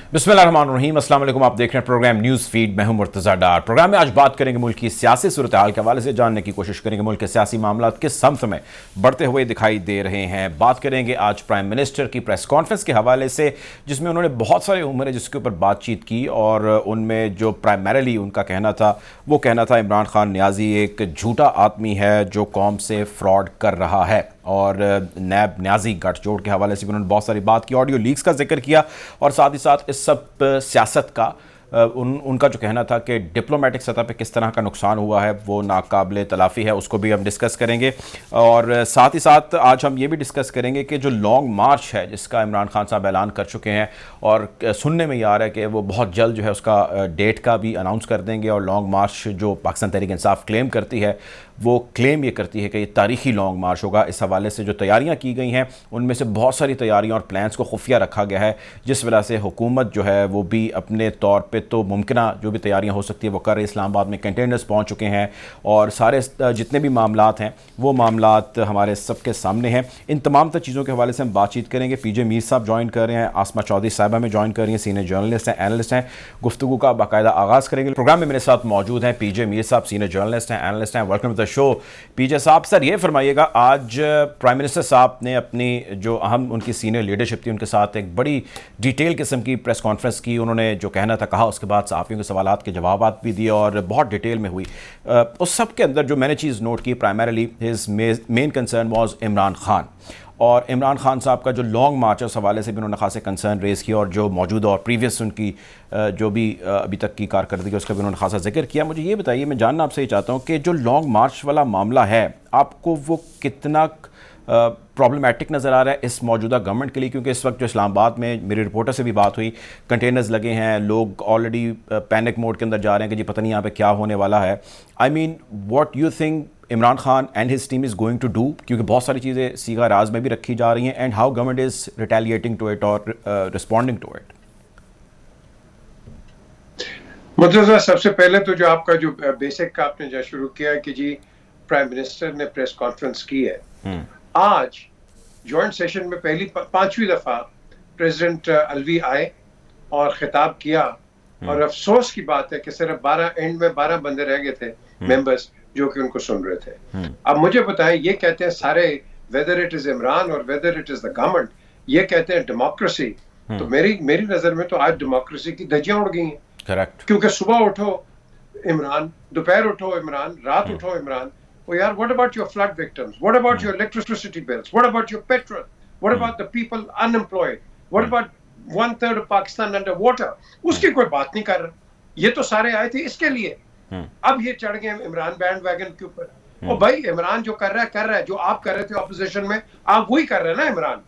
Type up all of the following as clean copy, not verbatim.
बिस्मिल्लाहिर्रहमानिर्रहीम। अस्सलाम वालेकुम। आप देख रहे हैं प्रोग्राम न्यूज़ फीड। मैं हूं मुर्तज़ा डार। प्रोग्राम में आज बात करेंगे मुल्क की सियासी सूरत हाल के हवाले से, जानने की कोशिश करेंगे मुल्क के सियासी मामला किस समत में बढ़ते हुए दिखाई दे रहे हैं। बात करेंगे आज प्राइम मिनिस्टर की प्रेस कॉन्फ्रेंस के हवाले से, जिसमें उन्होंने बहुत सारे उम्र जिसके ऊपर बातचीत की, और उनमें जो प्राइमरीली उनका कहना था वो कहना था इमरान खान नियाज़ी एक झूठा आदमी है जो कौम से फ्रॉड कर रहा है। और नैब नियाज़ी गठजोड़ के हवाले से भी उन्होंने बहुत सारी बात की, ऑडियो लीक्स का जिक्र किया, और साथ ही साथ इस सब सियासत का उनका जो कहना था कि डिप्लोमेटिक सतह पे किस तरह का नुकसान हुआ है वो नाकाबिले तलाफ़ी है, उसको भी हम डिस्कस करेंगे। और साथ ही साथ आज हम ये भी डिस्कस करेंगे कि जो लॉन्ग मार्च है जिसका इमरान खान साहब ऐलान कर चुके हैं, और सुनने में ये आ रहा है कि वो बहुत जल्द जो है उसका डेट का भी अनाउंस कर देंगे। और लॉन्ग मार्च जो पाकिस्तान तहरीक इंसाफ क्लेम करती है, वो क्लेम ये करती है कि ये तारीख़ी लॉन्ग मार्च होगा। इस हवाले से जो तैयारियां की गई हैं उनमें से बहुत सारी तैयारियां और प्लान्स को खुफिया रखा गया है, जिस वजह से हुकूमत जो है वो भी अपने तौर पे तो मुमकिन जो भी तैयारियां हो सकती है वो कर रही। इस्लामाबाद में कंटेनर्स पहुंच चुके हैं, और सारे जितने भी मामलात हैं वो मामलात हमारे सबके सामने हैं। इन तमाम तर चीज़ों के हवाले से हम बातचीत करेंगे। पीजे मीर साहब ज्वाइन कर रहे हैं, आसमा चौधरी साहिबा में ज्वाइन कर रही हैं, सीनियर जर्नलिस्ट हैं, एनालिस्ट हैं। गुफ्तगू का बाकायदा आगाज़ करेंगे। प्रोग्राम में मेरे साथ मौजूद हैं पीजे मीर साहब, सीनियर जर्नलिस्ट हैं, एनालिस्ट हैं। वेलकम टू द शो पीजे साहब। सर ये फरमाइएगा, आज प्राइम मिनिस्टर साहब ने अपनी जो अहम उनकी सीनियर लीडरशिप थी उनके साथ एक बड़ी डिटेल किस्म की प्रेस कॉन्फ्रेंस की। उन्होंने जो कहना था कहा, उसके बाद सहाफ़ियों के सवालात के जवाबात भी दिए और बहुत डिटेल में हुई। उस सब के अंदर जो मैंने चीज़ नोट की, primarily his main concern was Imran Khan, और इमरान खान साहब का जो लॉन्ग मार्च है उस हवाले से भी उन्होंने खासे कंसर्न रेज़ किया, और जो मौजूदा और प्रीवियस उनकी जो भी अभी तक की कारकर्दगी है उसका भी उन्होंने खासा जिक्र किया। मुझे ये बताइए, मैं जानना आपसे ये चाहता हूँ कि जो लॉन्ग मार्च वाला मामला है आपको वो कितना प्रॉब्लमैटिक नज़र आ रहा है इस मौजूदा गवर्नमेंट के लिए, क्योंकि इस वक्त जो इस्लामाबाद में मेरे रिपोर्टर से भी बात हुई, कंटेनर्स लगे हैं, लोग ऑलरेडी पैनिक मोड के अंदर जा रहे हैं कि जी पता नहीं यहाँ पे क्या होने वाला है। I mean what you think Imran Khan and his team is going to do, क्योंकि बहुत सारी चीज़ें सीगा राज में भी रखी जा रही हैं, and how government is retaliating to it और रिस्पॉन्डिंग टू इट। मतलब सबसे पहले तो जो आपका जो बेसिक का आपने जो शुरू किया है कि जी प्राइम मिनिस्टर ने प्रेस कॉन्फ्रेंस की है, आज जॉइंट सेशन में पहली 5वीं दफा प्रेसिडेंट अलवी आए और खिताब किया, और अफसोस की बात है कि सिर्फ 12 बंदे रह गए थे मेंबर्स जो कि उनको सुन रहे थे। अब मुझे बताएं, ये कहते हैं सारे, वेदर इट इज इमरान और whether it is the government, ये कहते हैं डेमोक्रेसी। तो मेरी नजर में तो आज डेमोक्रेसी की धज्जियां उड़ गई हैं। करेक्ट। क्योंकि सुबह उठो इमरान, दोपहर उठो इमरान, रात उठो इमरान। Oh यार, what about your flood victims? What about your electricity bills? What about your petrol? What about the people unemployed? What about 1/3 of Pakistan underwater? उसकी कोई बात नहीं कर रहा। ये तो सारे आए थे इसके लिए। अब ये चढ़ गए इमरान बैंड वैगन के ऊपर। और भाई इमरान जो कर रहा है, जो आप कर रहे थे ऑपोजिशन में, आप वही कर रहे हैं ना इमरान।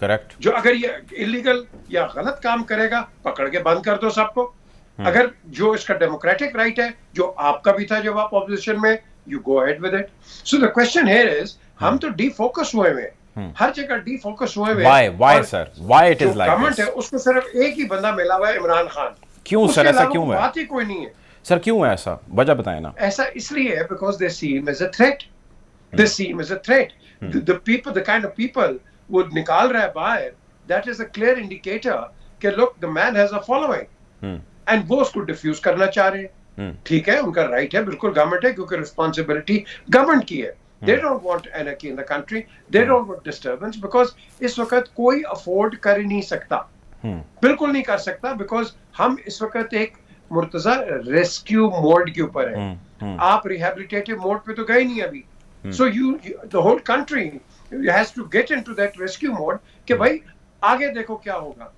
करेक्ट। जो अगर ये इलीगल या गलत काम करेगा, पकड़ के बंद कर दो सबको। अगर जो इसका डेमोक्रेटिक राइट है, जो आपका भी था जब आप ऑपोजिशन में, you go ahead with it. So the question here is, हम तो defocus हुए हैं, हर जगह defocus हुए हैं। Why sir? Why it is like this? है उसको सिर्फ एक ही बंदा मिला हुआ है, इमरान खान। क्यों सर ऐसा क्यों है? बात ही कोई नहीं है सर, क्यों है ऐसा? वजह बताएं ना। ऐसा इसलिए है because they see him as a threat. They see him as a threat. The people, the kind of people वो निकाल रहा है बाहर, that is a clear indicator कि look, the man has a following, and वो उसको diffuse करना चाह रहे हैं। ठीक है, उनका राइट है, बिल्कुल गवर्नमेंट है, क्योंकि रिस्पांसिबिलिटी गवर्नमेंट की है। They don't want एनर्की in the country, they don't want disturbance, because इस वक्त कोई अफोर्ड कर ही नहीं सकता, बिल्कुल नहीं कर सकता, बिकॉज हम इस वक्त एक मुर्तजा रेस्क्यू मोड के ऊपर है। आप रिहेबिलिटेटिव मोड पे तो गए नहीं अभी। So you the whole country has to get into that rescue mode कि भाई आगे देखो क्या होगा।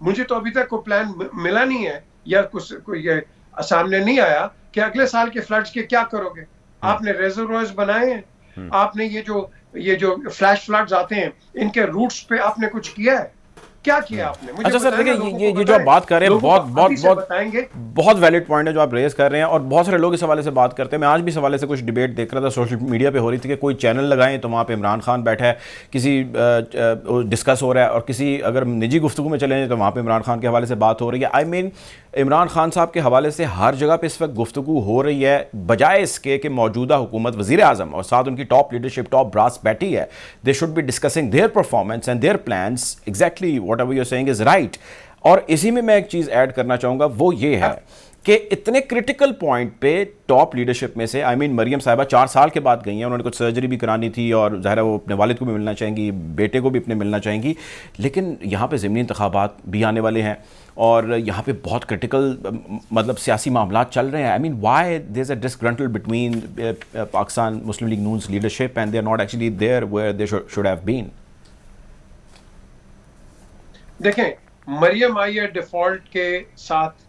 मुझे तो अभी तक कोई प्लान मिला नहीं है, या कुछ कोई सामने नहीं आया कि अगले साल के फ्लड्स के क्या करोगे। आपने रिजर्वोयर्स बनाए हैं, आपने ये जो फ्लैश फ्लड्स आते हैं इनके रूट्स पे आपने कुछ किया है? क्या किया आपने? मुझे अच्छा सर, देखिए ये जो आप बात कर रहे हैं बहुत वैलिड पॉइंट है जो आप रेज कर रहे हैं, और बहुत सारे लोग इस हवाले से बात करते हैं। मैं आज भी इस हवाले से कुछ डिबेट देख रहा था, सोशल मीडिया पे हो रही थी कि कोई चैनल लगाएं तो वहाँ पे इमरान खान बैठा है, किसी डिस्कस हो रहा है, और किसी अगर निजी गुफ्तगू में चले जाएं तो वहाँ पे इमरान खान के हवाले से बात हो रही है। आई मीन इमरान खान साहब के हवाले से हर जगह पे इस वक्त गुफ्तगू हो रही है, बजाय इसके कि मौजूदा हुकूमत, वज़ीर आज़म और साथ उनकी टॉप लीडरशिप, टॉप ब्रास बैठी है। They should be discussing their performance and their plans. Exactly whatever you are saying is right. اور اسی میں ایک چیز ایڈ کرنا چاہوں گا, وہ یہ ہے کہ اتنے کرٹیکل پوائنٹ پہ ٹاپ لیڈرشپ میں سے مریم صاحبہ 4 سال کے بعد گئی ہیں, انہوں نے کچھ سرجری بھی کرانی تھی اور ظاہر ہے وہ اپنے والد کو بھی ملنا چاہیں گی, بیٹے کو بھی اپنے ملنا چاہیں گی, لیکن یہاں پہ ضمنی انتخابات بھی آنے والے ہیں اور یہاں پہ بہت کرٹیکل مطلب سیاسی معاملات چل رہے ہیں. Why there is a disgruntle between Pakistan Muslim League Noon's leadership and they are not actually there where they should have been. دیکھیں, مریم آئی ہے ڈیفالٹ کے ساتھ.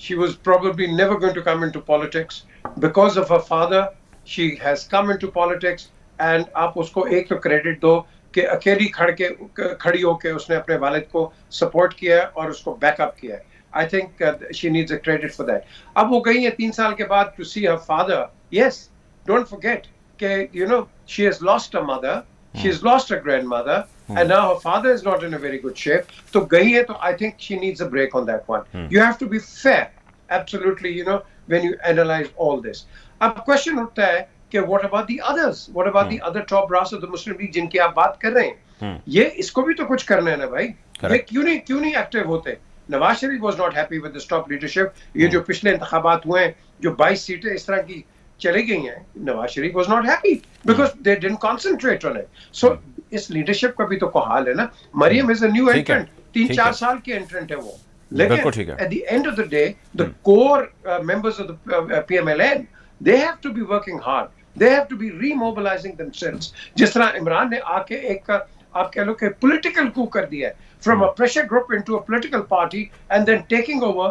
She was probably never going to come into politics. Because of her father, she has come into politics. And آپ اس کو ایک تو credit دو کہ اکیلی کھڑی ہو کے اس نے اپنے والد کو سپورٹ کیا ہے اور اس کو بیک اپ کیا ہے. I think she needs a credit for that. اب وہ گئی ہے 3 سال کے بعد to see her father. Yes, don't forget کہ she has lost her mother, she has lost her grandmother, and now her father is not in a very good shape. تو گئی ہے تو I think she needs a break on that one. You have to be fair, absolutely, when you analyze all this. اب question اٹھتا ہے کہ what about the others? What about the other top brass of the Muslim League جن کی آپ بات کر رہے ہیں؟ یہ اس کو بھی تو کچھ کرنا ہے نا بھائی. یہ کیوں نہیں ایکٹیو ہوتے؟ Nawaz Sharif was not happy with the top leadership. یہ جو پچھلے انتخابات ہوئے ہیں, جو 22 سیٹیں اس طرح کی چلی گئی ہیں, Nawaz Sharif was not happy because they didn't concentrate on it. So اس لیڈرشپ کا بھی تو کوئی حال ہے نا. مریم is a new entrant, 3-4 سال کی انٹرنٹ ہے وہ, لیکن at the end of the day the core members of the PMLN, they have to be working hard, they have to be remobilizing themselves. جس طرح عمران نے آ کے ایک آپ کہہ لو کہ پولیٹیکل کو کر دیا ہے, from a pressure group into a political party and then taking over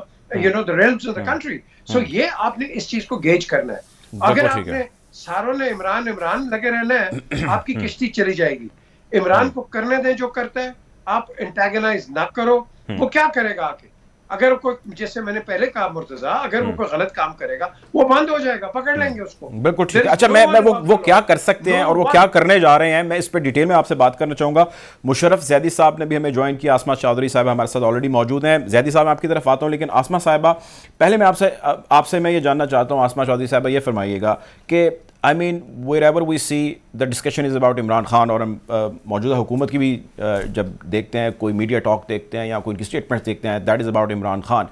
the realms of the country. So یہ آپ نے اس چیز کو گیج کرنا ہے. اگر آپ نے ساروں نے عمران لگے رہنا ہے, آپ کی کشتی چلی جائے گی. عمران کو کرنے دیں جو کرتا ہے, آپ انٹیگنائز نہ کرو. وہ کیا کرے گا آگے؟ اگر کوئی, جیسے میں نے پہلے کہا مرتضیٰ, اگر وہ کوئی غلط کام کرے گا وہ بند ہو جائے گا, پکڑ لیں گے اس کو. بالکل ٹھیک ہے. اچھا, میں وہ کیا کر سکتے ہیں اور وہ کیا کرنے جا رہے ہیں, میں اس پہ ڈیٹیل میں آپ سے بات کرنا چاہوں گا. مشرف زیدی صاحب نے بھی ہمیں جوائن کیا, آسما چودھری صاحب ہمارے ساتھ آلریڈی موجود ہیں. زیدی صاحب میں آپ کی طرف آتا ہوں, لیکن آسما صاحبہ پہلے میں آپ سے میں یہ جاننا چاہتا ہوں. آسما چودھری صاحبہ یہ فرمائیے گا کہ wherever we see the discussion is about Imran Khan, اور ہم موجودہ حکومت کی بھی جب دیکھتے ہیں, کوئی میڈیا ٹاک دیکھتے ہیں یا کوئی ان کی اسٹیٹمنٹس دیکھتے ہیں, that is about Imran Khan.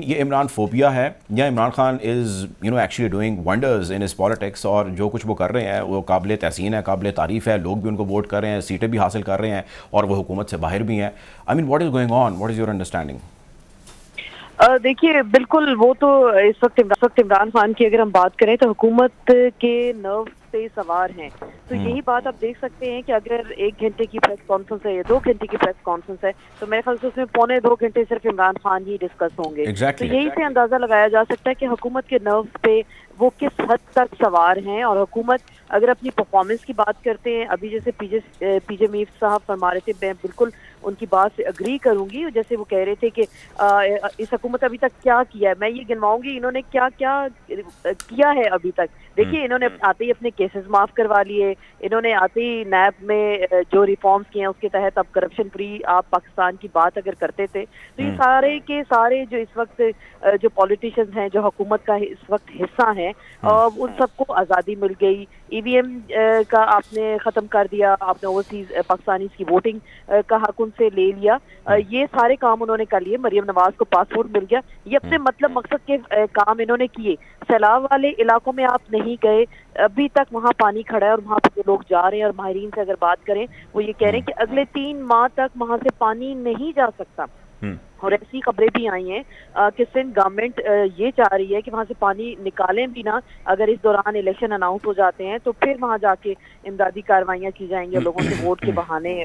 یہ عمران فوبیا ہے یا Imran Khan is actually doing wonders in his politics, اور جو کچھ وہ کر رہے ہیں وہ قابل تحسین ہے, قابل تعریف ہے, لوگ بھی ان کو ووٹ کر رہے ہیں, سیٹیں بھی حاصل کر رہے ہیں, اور وہ حکومت سے باہر بھی ہیں. what is going on? What is your understanding? دیکھیے, بالکل وہ تو اس وقت عمران خان کی اگر ہم بات کریں تو حکومت کے نرو پہ سوار ہیں. تو یہی بات آپ دیکھ سکتے ہیں کہ اگر 1 گھنٹے کی پریس کانفرنس ہے یا 2 گھنٹے کی پریس کانفرنس ہے, تو میرے خیال سے اس میں 1.25 گھنٹے صرف عمران خان ہی ڈسکس ہوں گے. تو یہی سے اندازہ لگایا جا سکتا ہے کہ حکومت کے نرو پہ وہ کس حد تک سوار ہیں. اور حکومت اگر اپنی پرفارمنس کی بات کرتے ہیں, ابھی جیسے پی جے میر صاحب فرما رہے تھے, میں بالکل ان کی بات سے اگری کروں گی. جیسے وہ کہہ رہے تھے کہ اس حکومت ابھی تک کیا کیا ہے, میں یہ گنواؤں گی انہوں نے کیا کیا ہے ابھی تک. دیکھیے, انہوں نے آتے ہی اپنے کیسز معاف کروا لیے, انہوں نے آتے ہی نیب میں جو ریفارمز کیے ہیں اس کے تحت اب کرپشن فری آپ پاکستان کی بات اگر کرتے تھے, تو یہ سارے کے سارے جو اس وقت جو پولیٹیشینز ہیں, جو حکومت کا اس وقت حصہ ہیں, ان سب کو آزادی مل گئی. ای وی ایم کا آپ نے ختم کر دیا, آپ نے اوورسیز پاکستانیز کی ووٹنگ کا حق ان سے لے لیا. یہ سارے کام انہوں نے کر لیے. مریم نواز کو پاسپورٹ مل گیا. یہ اپنے مقصد کے کام انہوں نے کیے. سیلاب والے علاقوں میں آپ نہیں گئے, ابھی تک وہاں پانی کھڑا ہے اور وہاں پہ لوگ جا رہے ہیں, اور ماہرین سے اگر بات کریں وہ یہ کہہ رہے ہیں کہ اگلے 3 ماہ تک وہاں سے پانی نہیں جا سکتا. اور ایسی خبریں بھی آئی ہیں کہ سندھ گورنمنٹ یہ چاہ رہی ہے کہ وہاں سے پانی نکالیں بھی نہ, اگر اس دوران الیکشن اناؤنس ہو جاتے ہیں تو پھر وہاں جا کے امدادی کاروائیاں کی جائیں گی, لوگوں سے ووٹ کے بہانے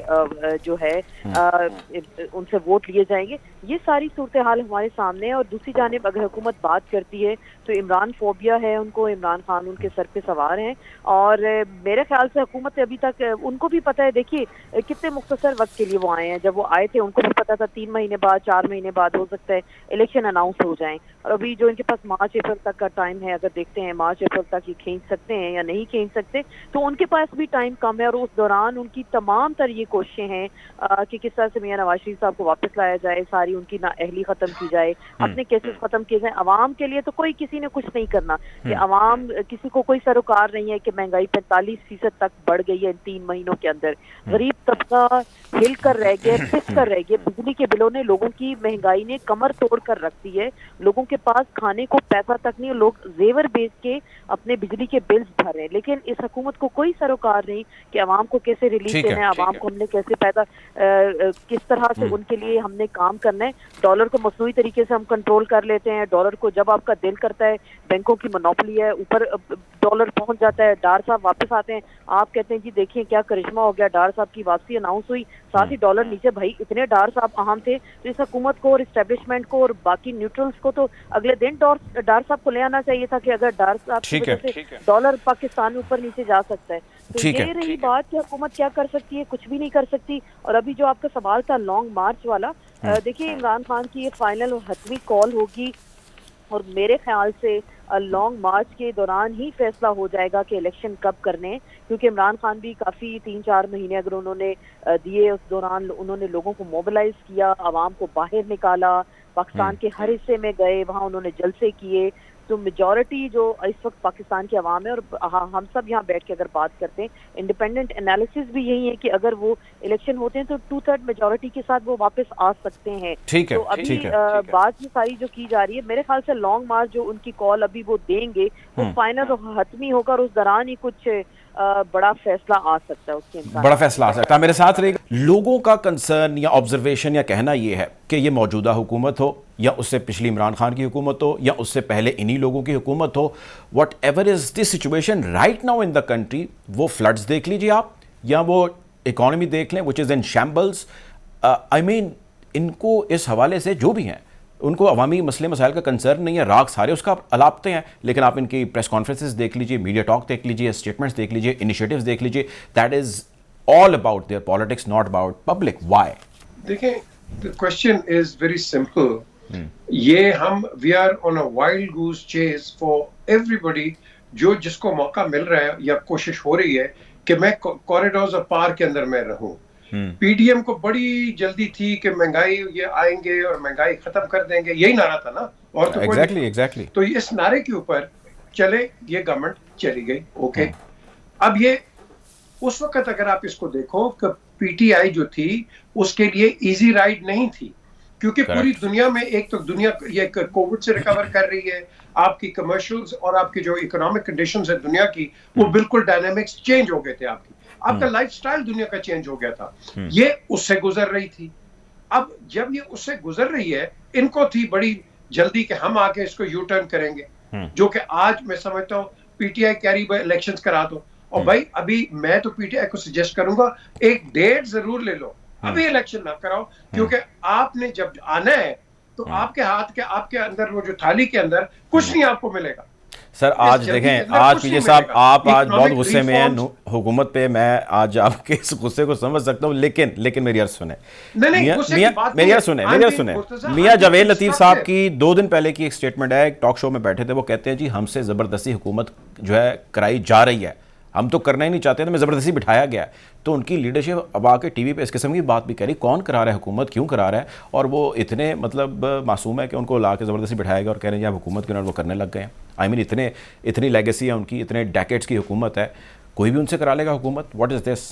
جو ہے ان سے ووٹ لیے جائیں گے. یہ ساری صورتحال ہمارے سامنے ہے. اور دوسری جانب اگر حکومت بات کرتی ہے تو عمران فوبیا ہے ان کو, عمران خان ان کے سر پہ سوار ہیں. اور میرے خیال سے حکومت ابھی تک ان کو بھی پتہ ہے, دیکھیے کتنے مختصر وقت کے لیے وہ آئے ہیں. جب وہ آئے تھے ان کو بھی پتہ تھا 3 مہینے بعد 4 مہینے بعد ہو سکتا ہے الیکشن اناؤنس ہو جائیں, اور ابھی جو ان کے پاس مارچ اپریل تک کا ٹائم ہے, اگر دیکھتے ہیں مارچ اپریل تک یہ کھینچ سکتے ہیں یا نہیں کھینچ سکتے, تو ان کے پاس بھی ٹائم کم ہے. اور اس دوران ان کی تمام تر یہ کوششیں ہیں کہ کس طرح سے میاں نواز شریف صاحب کو واپس لایا جائے, ساری ان کی نااہلی ختم کی جائے, اپنے کیسز ختم کیے جائیں. عوام کے لیے تو کوئی کسی نے کچھ نہیں کرنا, کہ عوام کسی کو کوئی سروکار نہیں ہے کہ مہنگائی 45% تک بڑھ گئی ہے ان 3 مہینوں کے اندر. غریب طبقہ ہل کر رہ گیا, پس کر رہ گیا. بجلی کے بلوں نے لوگوں کی की महंगाई ने कमर तोड़ कर रख दी है, लोगों के पास खाने को पैसा तक नहीं, लोग जेवर बेच के अपने बिजली के बिल्स भर रहे हैं, लेकिन इस हुकूमत को कोई सरोकार नहीं कि आवाम को कैसे रिलीफ देना है, आवाम को हमने कैसे पैदा किस तरह से उनके लिए हमने काम करना है। डॉलर को मसनूई तरीके से हम कंट्रोल कर लेते हैं, डॉलर को जब आपका दिल करता है, बैंकों की मोनोपोली है, ऊपर डॉलर पहुंच जाता है, डार साहब वापस आते हैं, आप कहते हैं जी देखिए क्या करिश्मा हो गया, डार साहब की वापसी अनाउंस हुई, साथ ही डॉलर नीचे। भाई इतने डार साहब अहम थे, तो इस हुकूमत को और इस्टेब्लिशमेंट को और बाकी न्यूट्रल्स को तो अगले दिन डार साहब को ले आना चाहिए था कि अगर डार साहब की वजह से डॉलर पाकिस्तान में ऊपर नीचे जा सकता है। तो ये रही बात कि हुकूमत क्या कर सकती है, कुछ भी नहीं कर सकती। और अभी जो आपका सवाल था लॉन्ग मार्च वाला, देखिए इमरान खान की ये फाइनल और हतमी कॉल होगी और मेरे ख्याल से लॉन्ग मार्च के दौरान ही फैसला हो जाएगा कि इलेक्शन कब करने, क्योंकि इमरान खान भी काफ़ी 3-4 महीने अगर उन्होंने दिए, उस दौरान उन्होंने लोगों को मोबिलाइज किया, आवाम को बाहर निकाला, पाकिस्तान के हर हिस्से में गए, वहाँ उन्होंने जलसे किए। तो मेजॉरिटी जो इस वक्त पाकिस्तान की आवाम है, और हम सब यहाँ बैठ के अगर बात करते हैं, इंडिपेंडेंट एनालिसिस भी यही है कि अगर वो इलेक्शन होते हैं तो 2/3 मेजॉरिटी के साथ वो वापस आ सकते हैं। तो अभी बात ये सारी जो की जा रही है, मेरे ख्याल से लॉन्ग मार्च जो उनकी कॉल अभी वो देंगे वो फाइनल हतमी होगा और उस दौरान ही कुछ बड़ा फैसला आ सकता है, उसके बड़ा फैसला आ सकता है। मेरे साथ रहेगा लोगों का कंसर्न या ऑब्जर्वेशन या कहना ये है कि ये मौजूदा हुकूमत हो या उससे पिछली इमरान खान की हुकूमत हो या उससे पहले इन्हीं लोगों की हुकूमत हो, what ever is this situation right now in the country, वो फ्लड्स देख लीजिए आप या वो इकॉनमी देख लें which is in shambles, I mean इनको इस हवाले से जो भी हैं उनको अवामी मसले मसाइल का कंसर्न नहीं है, राग सारे उसका अलापते हैं, लेकिन आप इनकी प्रेस कॉन्फ्रेंसेस देख लीजिए, मीडिया टॉक देख लीजिए, स्टेटमेंट्स देख लीजिए, इनिशिएटिव्स देख लीजिए, that is all about their politics, not about public. Why? देखें, the question is very simple. ये हम we are on a wild goose chase for everybody, जो जिसको मौका मिल रहा है या कोशिश हो रही है कि मैं कॉरिडोर्स ऑफ पावर के अंदर मैं रहूं। पीडीएम को बड़ी जल्दी थी कि महंगाई ये आएंगे और महंगाई खत्म कर देंगे, यही नारा था ना, और तो एग्जैक्टली। तो इस नारे के ऊपर चले ये गवर्नमेंट चली गई, ओके। अब ये उस वक्त अगर आप इसको देखो कि पीटीआई जो थी उसके लिए इजी राइड नहीं थी, क्योंकि पूरी दुनिया में एक तो दुनिया ये कोविड से रिकवर कर रही है, आपकी कमर्शियल्स और आपकी जो इकोनॉमिक कंडीशंस है दुनिया की वो बिल्कुल डायनामिक्स चेंज हो गए थे, आपका लाइफस्टाइल दुनिया का चेंज हो गया था, ये उससे गुजर रही थी। अब जब ये उससे गुजर रही है, इनको थी बड़ी जल्दी कि हम आके इसको यू टर्न करेंगे, जो कि आज मैं समझता हूँ पीटीआई कह रही है इलेक्शंस करा दो, और भाई अभी मैं तो पीटीआई को सजेस्ट करूंगा एक डेट जरूर ले लो, अभी इलेक्शन ना कराओ, क्योंकि आपने जब आना है तो आपके हाथ के आपके अंदर वो जो थाली के अंदर कुछ नहीं आपको मिलेगा। सर आज देखें, आज पीजे साहब आप आज बहुत गुस्से में हैं हुकूमत पे, मैं आज आपके इस गुस्से को समझ सकता हूँ, लेकिन मेरी अर्ज सुने, मेरी अर्ज सुने। मियां जावेद लतीफ साहब की 2 दिन पहले की एक स्टेटमेंट है, एक टॉक शो में बैठे थे, वो कहते हैं जी हमसे ज़बरदस्ती हुकूमत जो है कराई जा रही है, हम तो करना ही नहीं चाहते थे, मैं ज़बरदस्ती बिठाया गया। तो उनकी लीडरशिप अब आके टीवी पे इस किस्म की बात भी करी, कौन करा रहा है हुकूमत, क्यों करा रहा है, और वो इतने मतलब मासूम है कि उनको ला के ज़बरदस्ती बिठाया गया और कह रहे हैं आप हुकूमत के वो करने लग गए हैं। आई मीन इतनी लेगेसी है उनकी, इतने डेकेड्स की हुकूमत है, कोई भी उनसे करा लेगा हुकूमत। What is this?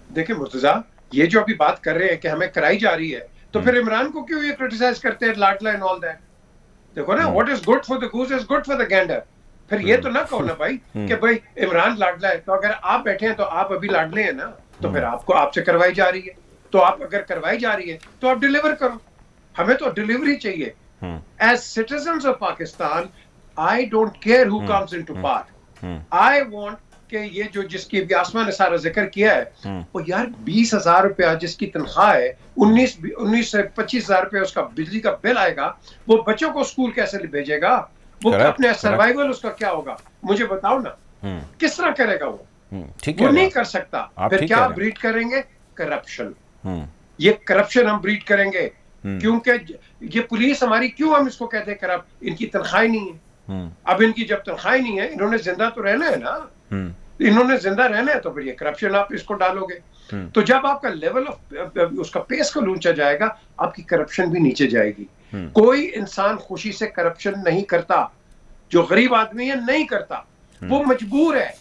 देखिए मुर्तजा, ये जो अभी बात कर रहे हैं कि हमें कराई जा रही है, तो फिर इमरान को क्यों ये क्रिटिसाइज करते हैं, लाडला एंड ऑल दैट? देखो ना, what is good for the goose is good for the Gander. फिर ये तो ना कहो ना भाई कि भाई इमरान लाडला है, तो अगर आप बैठे हैं तो आप अभी लाडले हैं ना, तो फिर आपको आपसे करवाई जा रही है, तो आप अगर करवाई जा रही है तो आप डिलीवर करो, हमें तो डिलीवरी चाहिए। As citizens of Pakistan, I don't care who comes into power, I want कि ये जो जिसकी भी आसमान ने सारा जिक्र किया है, वो यार 20,000 रुपया जिसकी तनख्वाह है, 19 से 25,000 रुपया उसका बिजली का बिल आएगा, वो बच्चों को स्कूल कैसे भेजेगा, वो अपने सर्वाइवल उसका क्या होगा, मुझे बताओ ना, किस तरह करेगा वो? वो नहीं कर सकता। फिर क्या ब्रीड करेंगे? करप्शन। ये करप्शन हम ब्रीड करेंगे, क्योंकि ये पुलिस हमारी, क्यों हम इसको कहते हैं करप्ट? इनकी तनख्वाही नहीं है। अब इनकी जब तनख्वाही नहीं है, इन्होंने जिंदा तो रहना है ना, इन्होंने जिंदा रहना है, तो फिर ये करप्शन आप इसको डालोगे, तो जब आपका लेवल ऑफ उसका पेस को ऊंचा जाएगा, आपकी करप्शन भी नीचे जाएगी। कोई इंसान खुशी से करप्शन नहीं करता, जो गरीब आदमी है नहीं करता, वो मजबूर है,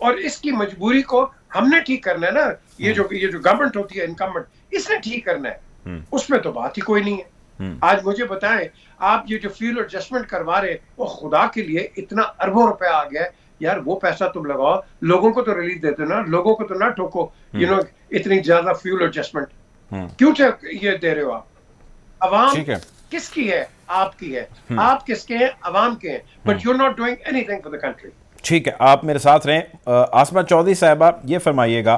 और इसकी मजबूरी को हमने ठीक करना है ना। ये जो गवर्नमेंट होती है इनकम्बेंट, इसने ठीक करना है, उसमें तो बात ही कोई नहीं है। आज मुझे बताएं, आप ये जो फ्यूल एडजस्टमेंट करवा रहे, वो खुदा के लिए इतना अरबों रुपया आ गया है यार, वो पैसा तुम लगाओ, लोगों को तो रिलीफ देते ना, लोगों को तो ना ठोको, इतनी ज्यादा फ्यूल एडजस्टमेंट क्यों ये दे रहे हो आप? अवाम किसकी है? आपकी है। आप किसके हैं? अवाम के हैं। But you are not doing anything for the country. ठीक है, आप मेरे साथ रहें। आसमा चौधरी साहबा, ये फरमाइएगा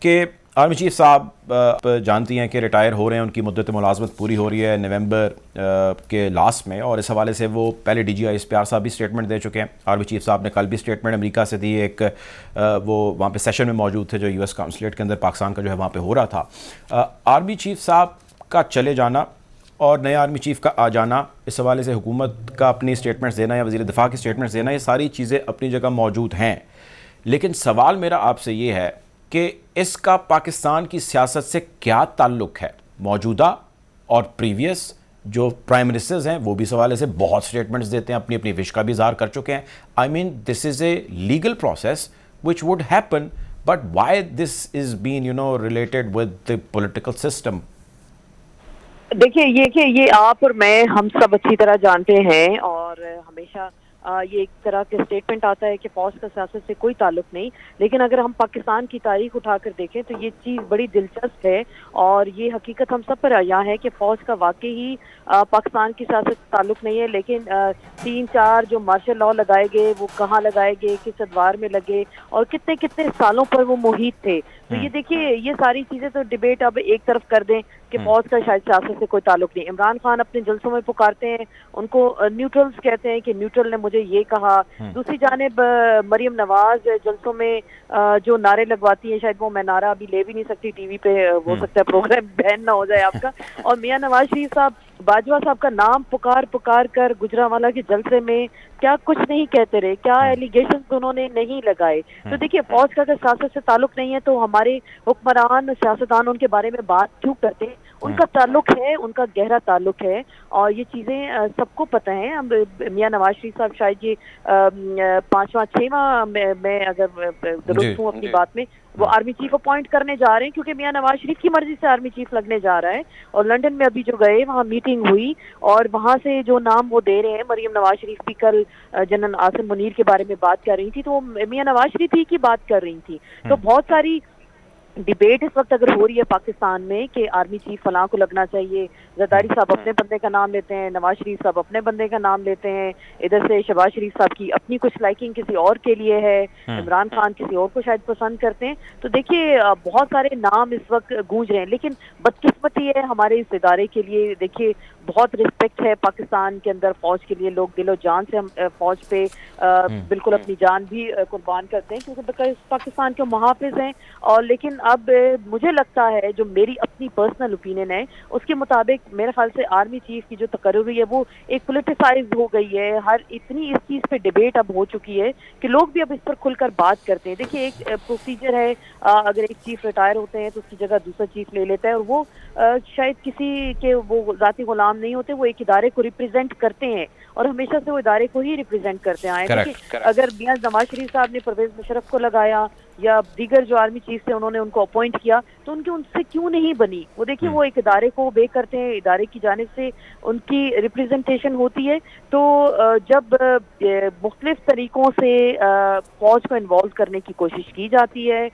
कि आर्मी चीफ साहब जानती हैं कि रिटायर हो रहे हैं, उनकी मुद्दत मुलाजमत पूरी हो रही है नवंबर के लास्ट में, और इस हवाले से वो पहले DGI इस्पियार साहब भी स्टेटमेंट दे चुके हैं। आर्मी चीफ साहब ने कल भी स्टेटमेंट अमेरिका से दी, एक वो वहाँ पे सेशन में मौजूद थे जो US काउंसलेट के अंदर पाकिस्तान का जो है वहाँ पे हो रहा था। आर्मी चीफ साहब का चले जाना और नए आर्मी चीफ का आ जाना, इस हवाले से हुकूमत का अपनी स्टेटमेंट्स देना या वज़ीर दिफा की स्टेटमेंट्स देना, ये सारी चीज़ें अपनी जगह मौजूद हैं, लेकिन सवाल मेरा आपसे ये है कि इसका पाकिस्तान की सियासत से क्या ताल्लुक़ है? मौजूदा और प्रीवियस जो प्राइम मिनिस्टर्स हैं वो भी इस हवाले से बहुत स्टेटमेंट्स देते हैं, अपनी अपनी विश का भी इज़हार कर चुके हैं। I mean this is a legal process which would happen, but why this is been related with the political system? देखिए ये आप और मैं हम सब अच्छी तरह जानते हैं, और हमेशा ये एक तरह के स्टेटमेंट आता है कि फौज का सियासत से कोई ताल्लुक नहीं, लेकिन अगर हम पाकिस्तान की तारीख उठाकर देखें तो ये चीज़ बड़ी दिलचस्प है, और ये हकीकत हम सब पर आया है कि फौज का वाकई ही पाकिस्तान की सियासत से ताल्लुक नहीं है। लेकिन 3-4 जो मार्शल लॉ लगाए गए वो कहाँ लगाए गए, किस अदवार में लगे, और कितने कितने सालों पर वो मुहित थे। तो ये देखिए, ये सारी चीज़ें तो डिबेट अब एक तरफ कर दें कि फौज का शायद सियासत से कोई ताल्लुक नहीं। इमरान खान अपने जलसों में पुकारते हैं, उनको न्यूट्रल्स कहते हैं कि न्यूट्रल ने मुझे ये कहा। दूसरी जानिब मरियम नवाज जलसों में जो नारे लगवाती है, शायद वो मैं नारा अभी ले भी नहीं सकती टीवी पे, हो सकता है प्रोग्राम बैन ना हो जाए आपका। और मियां नवाज शरीफ साहब, बाजवा साहब का नाम पुकार कर गुजरांवाला के जलसे में क्या कुछ नहीं कहते रहे, क्या एलिगेशंस उन्होंने नहीं लगाए। तो देखिए, फौज का अगर सियासत से ताल्लुक नहीं है तो हमारे हुक्मरान सियासतदान उनके बारे में बात क्यों करते हैं? उनका ताल्लुक है, उनका गहरा ताल्लुक है, और ये चीज़ें सबको पता है। मियां नवाज शरीफ साहब शायद ये 5वां 6वां मैं अगर दुरुस्त हूँ अपनी बात में, वो आर्मी चीफ अपॉइंट करने जा रहे हैं, क्योंकि मियां नवाज शरीफ की मर्जी से आर्मी चीफ लगने जा रहा है। और लंदन में अभी जो गए, वहाँ मीटिंग हुई, और वहाँ से जो नाम वो दे रहे हैं, मरियम नवाज शरीफ भी कल जनरल आसिम मुनीर के बारे में बात कर रही थी, तो वो मियां नवाज शरीफ ही की बात कर रही थी। तो बहुत सारी डिबेट इस वक्त अगर हो रही है पाकिस्तान में कि आर्मी चीफ फलां को लगना चाहिए, जरदारी साहब अपने बंदे का नाम लेते हैं, नवाज शरीफ साहब अपने बंदे का नाम लेते हैं, इधर से शहबाज शरीफ साहब की अपनी कुछ लाइकिंग किसी और के लिए है, इमरान खान किसी और को शायद पसंद करते हैं। तो देखिए, बहुत सारे नाम इस वक्त गूंज रहे हैं, लेकिन बदकिस्मती है हमारे इस इदारे के लिए। देखिए, बहुत रिस्पेक्ट है पाकिस्तान के अंदर फौज के लिए, लोग दिलो जान से हम फौज पे बिल्कुल अपनी जान भी कुर्बान करते हैं, क्योंकि पाकिस्तान के मुहाफिज हैं। और लेकिन अब मुझे लगता है, जो मेरी अपनी पर्सनल ओपिनियन है, उसके मुताबिक मेरे ख्याल से आर्मी चीफ की जो तकर्री है वो एक पोलिटिसाइज हो गई है। हर इतनी इस चीज़ पे डिबेट अब हो चुकी है कि लोग भी अब इस पर खुलकर बात करते हैं। देखिए, एक प्रोसीजर है, अगर एक चीफ रिटायर होते हैं तो उसकी जगह दूसरा चीफ ले लेता है, और वो शायद किसी के वो ज़ाती गुलाम नहीं होते, वो एक इदारे को रिप्रेजेंट करते हैं, और हमेशा से वो इदारे को ही रिप्रेजेंट करते आए। देखिए, अगर मियां नवाज शरीफ साहब ने परवेज मुशर्रफ को लगाया या दीगर जो आर्मी चीफ थे उन्होंने उनको अपॉइंट किया, तो उनसे क्यों नहीं बनी? वो देखिए, वो एक इदारे को ओबे करते हैं, इदारे की जानिब से उनकी रिप्रेजेंटेशन होती है। तो जब मुख्तलिफ तरीकों से फौज को इन्वॉल्व करने की कोशिश की जाती है,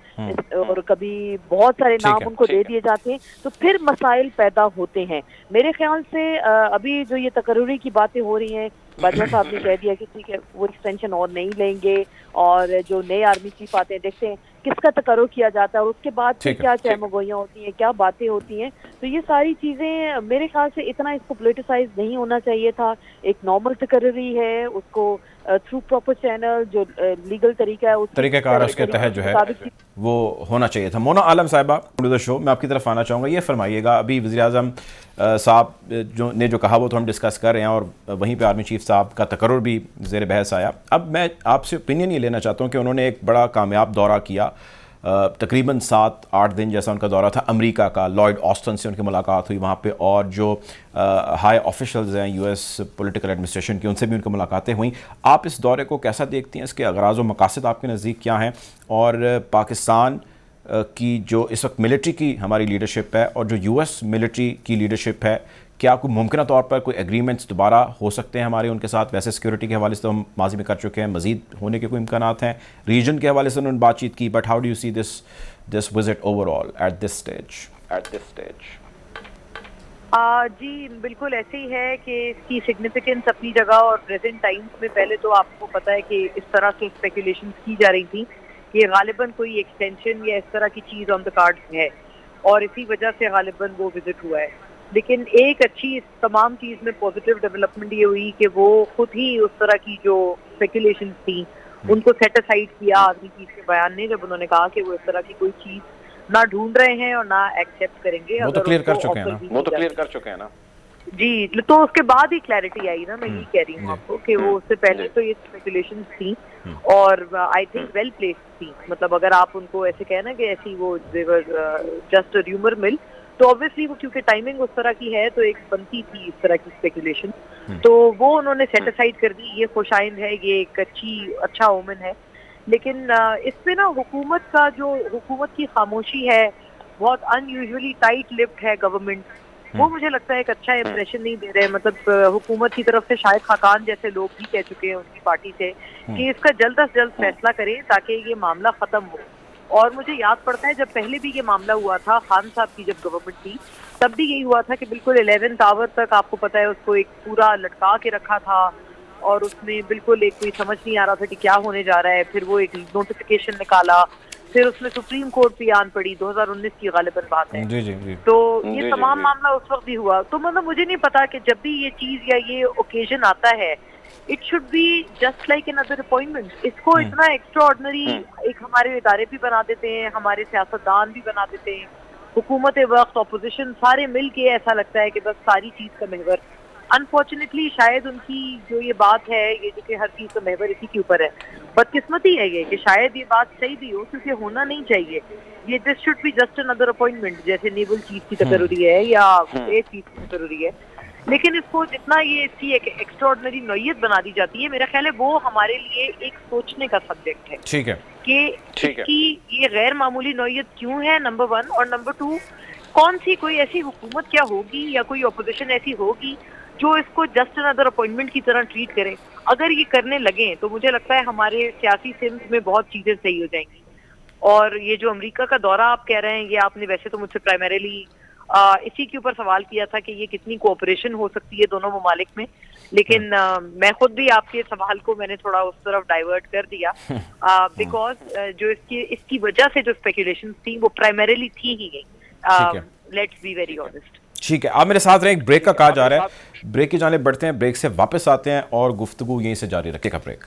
और कभी बहुत सारे नाम उनको दे दिए जाते हैं, तो फिर मसाइल पैदा होते हैं। मेरे ख्याल से अभी जो ये तकर्री की बातें हो रही हैं, बाजवा साहब ने कह दिया कि ठीक है, वो एक्सटेंशन और नहीं लेंगे, और जो नए आर्मी चीफ आते हैं, देखते हैं किसका तकर्रुर किया जाता है, और उसके बाद फिर क्या चहमगोइयाँ होती हैं, क्या बातें होती हैं। तो ये सारी चीज़ें मेरे ख्याल से इतना इसको पोलिटिसाइज नहीं होना चाहिए था। एक नॉर्मल तकर्री है, उसको थ्रू प्रॉपर चैनल जो लीगल तरीका है, उस तरीक़ाकार उसके तहत जो है वो होना चाहिए था। मोना आलम साहिबा, शो मैं आपकी तरफ आना चाहूँगा। ये फरमाइएगा, अभी वज़ीर-ए-आज़म साहब जो कहा वो तो हम डिस्कस कर रहे हैं, और वहीं पे आर्मी चीफ साहब का तकर्रुर भी ज़ेर बहस आया। अब मैं आपसे ओपिनियन ये लेना चाहता हूँ कि उन्होंने एक बड़ा कामयाब दौरा किया, तकरीबन 7-8 दिन जैसा उनका दौरा था अमेरिका का। लॉयड ऑस्टिन से उनकी मुलाकात हुई वहाँ पे, और जो हाई ऑफिशल्स हैं US पॉलिटिकल एडमिनिस्ट्रेशन की, उनसे भी उनकी मुलाकातें हुई। आप इस दौरे को कैसा देखती हैं? इसके अगराज़ व मकासद आपके नज़दीक क्या हैं? और पाकिस्तान کی جو اس وقت ملٹری کی ہماری لیڈرشپ ہے اور جو US ملٹری کی لیڈرشپ ہے، کیا کوئی ممکنہ طور پر کوئی ایگریمنٹس دوبارہ ہو سکتے ہیں ہمارے ان کے ساتھ؟ ویسے سیکورٹی کے حوالے سے تو ہم ماضی میں کر چکے ہیں، مزید ہونے کے کوئی امکانات ہیں؟ ریجن کے حوالے سے انہوں نے بات چیت کی، but how do you see this visit overall at this stage? جی بالکل ایسے ہی ہے کہ اس کی سگنیفیکنس اپنی جگہ، اور پریزنٹ ٹائمز میں پہلے تو آپ کو پتہ ہے کہ اس طرح سے اسپیکولیشنز کی جا رہی تھیں کہ غالباً کوئی ایکسٹینشن یا اس طرح کی چیز آن دا کارڈ ہے، اور اسی وجہ سے غالباً وہ وزٹ ہوا ہے. لیکن ایک اچھی اس تمام چیز میں پازیٹیو ڈیولپمنٹ یہ ہوئی کہ وہ خود ہی اس طرح کی جو اسپیکولیشنز تھیں ان کو سیٹ اسائڈ کیا آدمی کی اس کے بیان نے، جب انہوں نے کہا کہ وہ اس طرح کی کوئی چیز نہ ڈھونڈ رہے ہیں اور نہ ایکسیپٹ کریں گے. وہ تو کلیئر کر چکے ہیں نا جی، تو اس کے بعد ہی کلیئرٹی آئی نا. میں یہی کہہ رہی ہوں آپ کو کہ وہ اس سے پہلے تو یہ اسپیکولیشنز تھیں اور آئی تھنک ویل پلیسڈ تھی. مطلب اگر آپ ان کو ایسے کہنا کہ ایسی وہ جسٹ ریومر مل، تو obviously وہ کیونکہ ٹائمنگ اس طرح کی ہے تو ایک بنتی تھی اس طرح کی اسپیکولیشن، تو وہ انہوں نے سیٹ اسائڈ کر دی. یہ خوش آئند ہے، یہ ایک اچھا اومن ہے. لیکن اس پہ نا حکومت کی خاموشی ہے، بہت ان یوزلی ٹائٹ لپڈ ہے گورنمنٹ، وہ مجھے لگتا ہے ایک اچھا امپریشن نہیں دے رہے. مطلب حکومت کی طرف سے شاہد خاقان جیسے لوگ بھی کہہ چکے ہیں ان کی پارٹی سے کہ اس کا جلد از جلد فیصلہ کریں تاکہ یہ معاملہ ختم ہو. اور مجھے یاد پڑتا ہے جب پہلے بھی یہ معاملہ ہوا تھا خان صاحب کی جب گورنمنٹ تھی، تب بھی یہی ہوا تھا کہ بالکل 11th آور تک آپ کو پتہ ہے اس کو ایک پورا لٹکا کے رکھا تھا، اور اس میں بالکل ایک کوئی سمجھ نہیں آ رہا تھا کہ کیا ہونے جا رہا ہے. پھر وہ ایک نوٹیفیکیشن نکالا، پھر اس میں سپریم کورٹ بھی آن پڑی، 2019 کی غالباً بات ہے. تو یہ تمام معاملہ اس وقت بھی ہوا. تو مطلب مجھے نہیں پتا کہ جب بھی یہ چیز یا یہ اوکیزن آتا ہے it should be just like another appointment. اس کو اتنا ایکسٹرا آرڈنری ایک ہمارے ادارے بھی بنا دیتے ہیں، ہمارے سیاستدان بھی بنا دیتے ہیں، حکومت وقت اپوزیشن سارے مل کے ایسا لگتا ہے کہ بس ساری چیز کا محور. انفارچونیٹلی شاید ان کی جو یہ بات ہے، یہ جو کہ ہر چیز کا محور اسی کے اوپر ہے، بدقسمتی ہے یہ کہ شاید یہ بات صحیح بھی ہو کیونکہ ہونا نہیں چاہیے. یہ this should be just another appointment، جیسے نیول چیف کی تقرری ہے یا ایئر چیف کی تقرری ہے. لیکن اس کو جتنا یہ اس کی ایک ایکسٹراڈنری نوعیت بنا دی جاتی ہے، میرا خیال ہے وہ ہمارے لیے ایک سوچنے کا سبجیکٹ ہے. ٹھیک ہے کہ اس کی یہ غیر معمولی نوعیت کیوں ہے، نمبر 1، اور نمبر 2 کون سی کوئی ایسی حکومت کیا ہوگی یا کوئی اپوزیشن ایسی ہوگی جو اس کو جسٹ another اپوائنٹمنٹ کی طرح ٹریٹ کرے. اگر یہ کرنے لگیں تو مجھے لگتا ہے ہمارے سیاسی سمت میں بہت چیزیں صحیح ہو جائیں گی. اور یہ جو امریکہ کا دورہ آپ کہہ رہے ہیں، یہ آپ نے ویسے تو مجھ سے پرائمریلی اسی کے اوپر سوال کیا تھا کہ یہ کتنی کوآپریشن ہو سکتی ہے دونوں ممالک میں، لیکن میں خود بھی آپ کے سوال کو میں نے تھوڑا اس طرف ڈائیورٹ کر دیا بیکاز جو اس کی وجہ سے جو اسپیکولیشن تھیں وہ پرائمریلی تھی ہی گئی. Let's be very honest. ٹھیک ہے، آپ میرے ساتھ رہیں. ایک بریک کا کہا جا رہا ہے، بریک کی جانب بڑھتے ہیں، بریک سے واپس آتے ہیں اور گفتگو یہیں سے جاری رکھے گا. Break.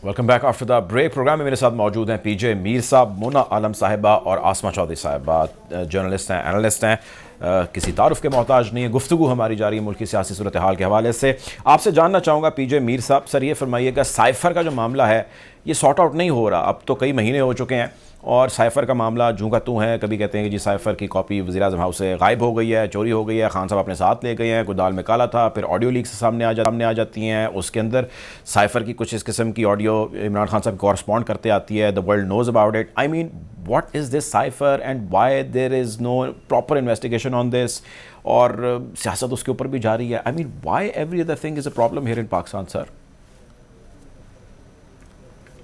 Welcome back after the break. Programme میں میرے ساتھ موجود ہیں پی جے میر صاحب، مونا عالم صاحبہ اور آسمہ چودھری صاحبہ. جرنلسٹ ہیں، انالسٹ ہیں، کسی تعارف کے محتاج نہیں ہے. گفتگو ہماری جاری ہے ملک کی سیاسی صورتحال کے حوالے سے. آپ سے جاننا چاہوں گا پی جے میر صاحب، سر یہ فرمائیے گا سائفر کا جو معاملہ ہے یہ سارٹ آؤٹ نہیں ہو رہا. اب تو کئی مہینے ہو چکے ہیں اور سائفر کا معاملہ جوں کا توں ہے. کبھی کہتے ہیں کہ جی سائفر کی کاپی وزیر اعظم ہاؤس سے غائب ہو گئی ہے، چوری ہو گئی ہے، خان صاحب اپنے ساتھ لے گئے ہیں، کوئی دال میں کالا تھا. پھر آڈیو لیک سے سامنے آ جاتی ہیں، اس کے اندر سائفر کی کچھ اس قسم کی آڈیو عمران خان صاحب کورسپونڈ کرتے آتی ہے. The world knows about it. I mean what is this cipher and why there is no proper investigation on this? اور سیاست اس کے اوپر بھی جاری ہے. I mean why every other thing is a problem here in Pakistan sir?